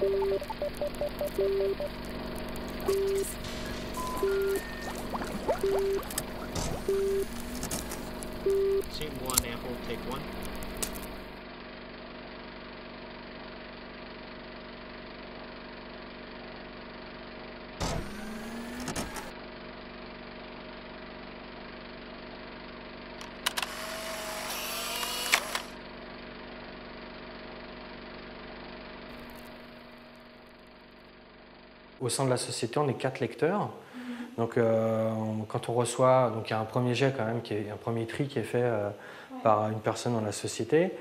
Scene 1, ample, take 1. Au sein de la société, on est 4 lecteurs. Donc, quand on reçoit, donc il y a un premier jet quand même, un premier tri qui est fait par une personne dans la société.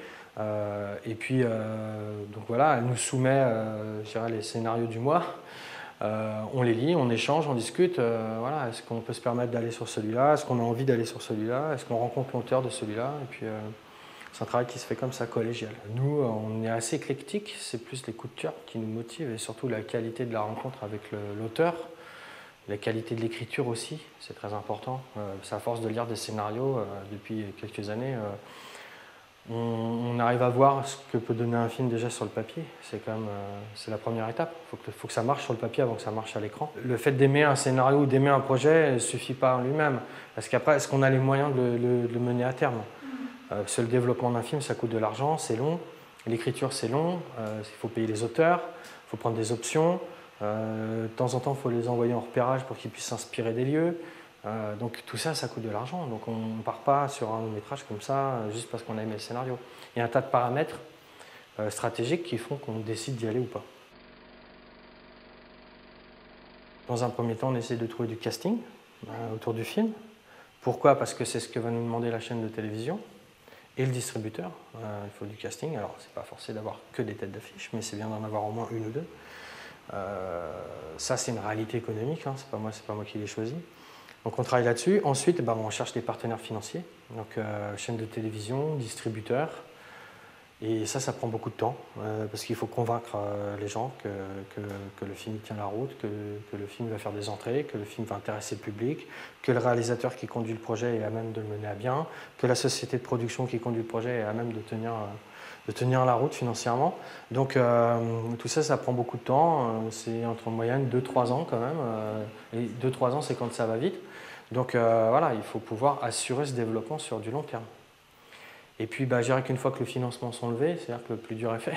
Et puis, donc voilà, elle nous soumet, je dirais, les scénarios du mois. On les lit, on échange, on discute. Voilà, est-ce qu'on peut se permettre d'aller sur celui-là? Est-ce qu'on a envie d'aller sur celui-là? Est-ce qu'on rencontre l'auteur de celui-là? Et puis, c'est un travail qui se fait comme ça, collégial. Nous, on est assez éclectique, c'est plus les coups de cœur qui nous motivent et surtout la qualité de la rencontre avec l'auteur, la qualité de l'écriture aussi, c'est très important. C'est à force de lire des scénarios depuis quelques années, on arrive à voir ce que peut donner un film déjà sur le papier. C'est quand même c'est la première étape. Il faut que ça marche sur le papier avant que ça marche à l'écran. Le fait d'aimer un scénario ou d'aimer un projet ne suffit pas en lui-même. Parce qu'après, est-ce qu'on a les moyens de le mener à terme? Parce que le développement d'un film, ça coûte de l'argent, c'est long. L'écriture, c'est long. Il faut payer les auteurs, il faut prendre des options. De temps en temps, il faut les envoyer en repérage pour qu'ils puissent s'inspirer des lieux. Donc tout ça, ça coûte de l'argent. Donc on ne part pas sur un long-métrage comme ça juste parce qu'on a aimé le scénario. Il y a un tas de paramètres stratégiques qui font qu'on décide d'y aller ou pas. Dans un premier temps, on essaie de trouver du casting autour du film. Pourquoi? Parce que c'est ce que va nous demander la chaîne de télévision. Et le distributeur, il faut du casting. Alors, c'est pas forcé d'avoir que des têtes d'affiche, mais c'est bien d'en avoir au moins une ou deux. Ça, c'est une réalité économique, hein, c'est pas moi qui l'ai choisi. Donc, on travaille là-dessus. Ensuite, on cherche des partenaires financiers, donc chaîne de télévision, distributeur. Et ça prend beaucoup de temps, parce qu'il faut convaincre les gens que le film tient la route, que le film va faire des entrées, que le film va intéresser le public, que le réalisateur qui conduit le projet est à même de le mener à bien, que la société de production qui conduit le projet est à même de tenir la route financièrement. Donc tout ça, ça prend beaucoup de temps, c'est entre en moyenne 2-3 ans quand même, et 2-3 ans c'est quand ça va vite. Donc voilà, il faut pouvoir assurer ce développement sur du long terme. Et puis, je dirais qu'une fois que le financement sont levés, c'est-à-dire que le plus dur est fait,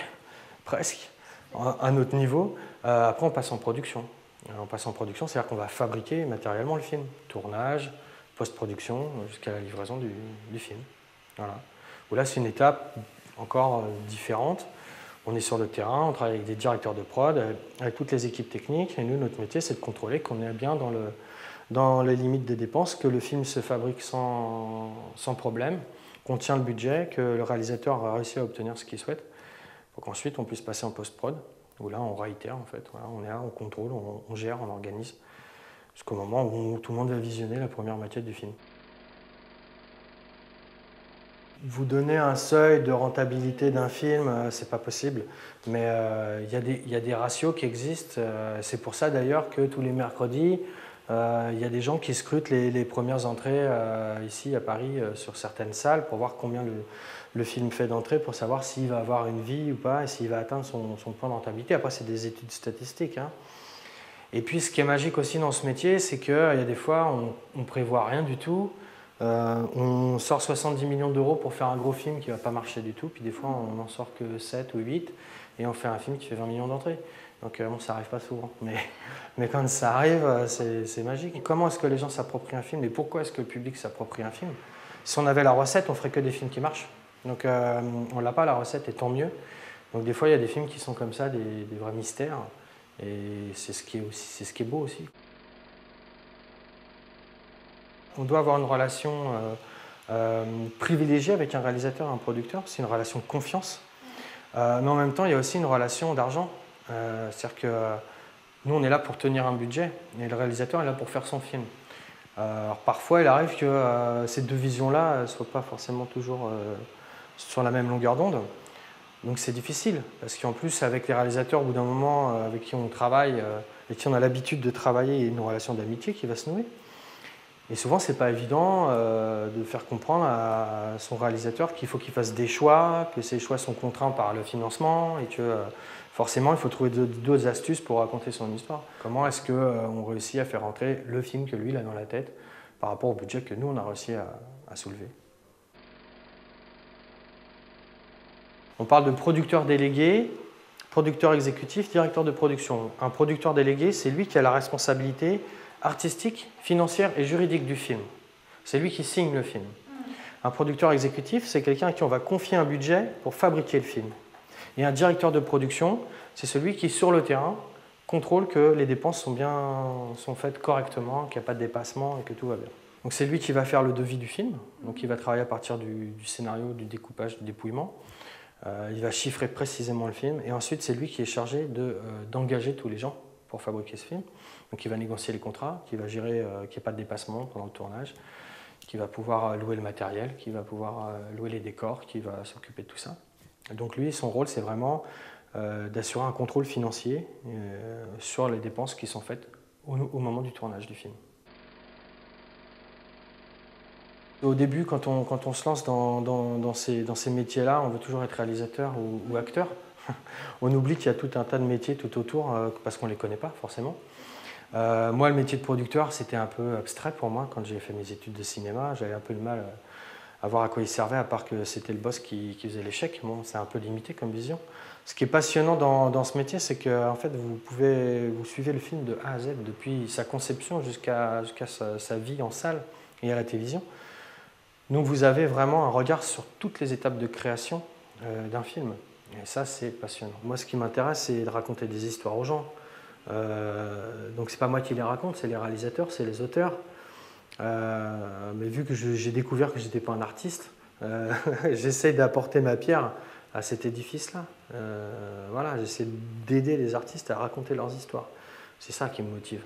presque, à notre niveau, après on passe en production. On passe en production, c'est-à-dire qu'on va fabriquer matériellement le film. Tournage, post-production, jusqu'à la livraison du film. Voilà. Où là, c'est une étape encore différente. On est sur le terrain, on travaille avec des directeurs de prod, avec toutes les équipes techniques. Et nous, notre métier, c'est de contrôler qu'on est bien dans les limites des dépenses, que le film se fabrique sans problème, qu'on tient le budget, que le réalisateur a réussi à obtenir ce qu'il souhaite, pour qu'ensuite on puisse passer en post-prod, où là on réitère en fait, voilà, on est là, on contrôle, on gère, on organise, jusqu'au moment où tout le monde va visionner la première maquette du film. Vous donner un seuil de rentabilité d'un film, c'est pas possible, mais il y a des ratios qui existent, c'est pour ça d'ailleurs que tous les mercredis, il y a des gens qui scrutent les premières entrées ici à Paris sur certaines salles pour voir combien le film fait d'entrées, pour savoir s'il va avoir une vie ou pas et s'il va atteindre son point de rentabilité. Après, c'est des études statistiques, hein. Et puis, ce qui est magique aussi dans ce métier, c'est qu'il y a des fois, on ne prévoit rien du tout. On sort 70 millions d'euros pour faire un gros film qui ne va pas marcher du tout. Puis des fois, on n'en sort que 7 ou 8 et on fait un film qui fait 20 millions d'entrées. Donc ça n'arrive pas souvent, mais quand ça arrive, c'est magique. Comment est-ce que les gens s'approprient un film et pourquoi est-ce que le public s'approprie un film? Si on avait la recette, on ferait que des films qui marchent. Donc on l'a pas la recette et tant mieux. Donc des fois il y a des films qui sont comme ça, des vrais mystères et c'est ce qui est beau aussi. On doit avoir une relation privilégiée avec un réalisateur et un producteur, c'est une relation de confiance. Mais en même temps, il y a aussi une relation d'argent. C'est-à-dire que nous, on est là pour tenir un budget et le réalisateur est là pour faire son film. Alors, parfois, il arrive que ces deux visions-là ne soient pas forcément toujours sur la même longueur d'onde. Donc c'est difficile, parce qu'en plus, avec les réalisateurs, au bout d'un moment, avec qui on travaille, et qui on a l'habitude de travailler, il y a une relation d'amitié qui va se nouer. Et souvent, c'est pas évident de faire comprendre à son réalisateur qu'il faut qu'il fasse des choix, que ces choix sont contraints par le financement et que forcément, il faut trouver d'autres astuces pour raconter son histoire. Comment est-ce qu'on réussit à faire entrer le film que lui, il a dans la tête par rapport au budget que nous, on a réussi à soulever. On parle de producteur délégué, producteur exécutif, directeur de production. Un producteur délégué, c'est lui qui a la responsabilité artistique, financière et juridique du film. C'est lui qui signe le film. Un producteur exécutif, c'est quelqu'un à qui on va confier un budget pour fabriquer le film. Et un directeur de production, c'est celui qui, sur le terrain, contrôle que les dépenses sont faites correctement, qu'il n'y a pas de dépassement et que tout va bien. Donc c'est lui qui va faire le devis du film, donc il va travailler à partir du scénario, du découpage, du dépouillement. Il va chiffrer précisément le film et ensuite c'est lui qui est chargé d'engager tous les gens pour fabriquer ce film. Donc il va négocier les contrats, qui va gérer qu'il n'y ait pas de dépassement pendant le tournage, qui va pouvoir louer le matériel, qui va pouvoir louer les décors, qui va s'occuper de tout ça. Donc lui, son rôle, c'est vraiment d'assurer un contrôle financier sur les dépenses qui sont faites au moment du tournage du film. Au début, quand on se lance dans ces métiers-là, on veut toujours être réalisateur ou acteur. On oublie qu'il y a tout un tas de métiers tout autour parce qu'on ne les connaît pas forcément. Moi, le métier de producteur, c'était un peu abstrait pour moi. Quand j'ai fait mes études de cinéma, j'avais un peu de mal à voir à quoi il servait, à part que c'était le boss qui faisait l'échec. Bon, c'est un peu limité comme vision. Ce qui est passionnant dans ce métier, c'est que en fait, vous suivez le film de A à Z, depuis sa conception jusqu'à sa vie en salle et à la télévision. Donc vous avez vraiment un regard sur toutes les étapes de création d'un film. Et ça, c'est passionnant. Moi, ce qui m'intéresse, c'est de raconter des histoires aux gens. Donc c'est pas moi qui les raconte, c'est les réalisateurs, c'est les auteurs. Mais vu que j'ai découvert que j'étais pas un artiste, j'essaie d'apporter ma pierre à cet édifice-là. Voilà, j'essaie d'aider les artistes à raconter leurs histoires. C'est ça qui me motive.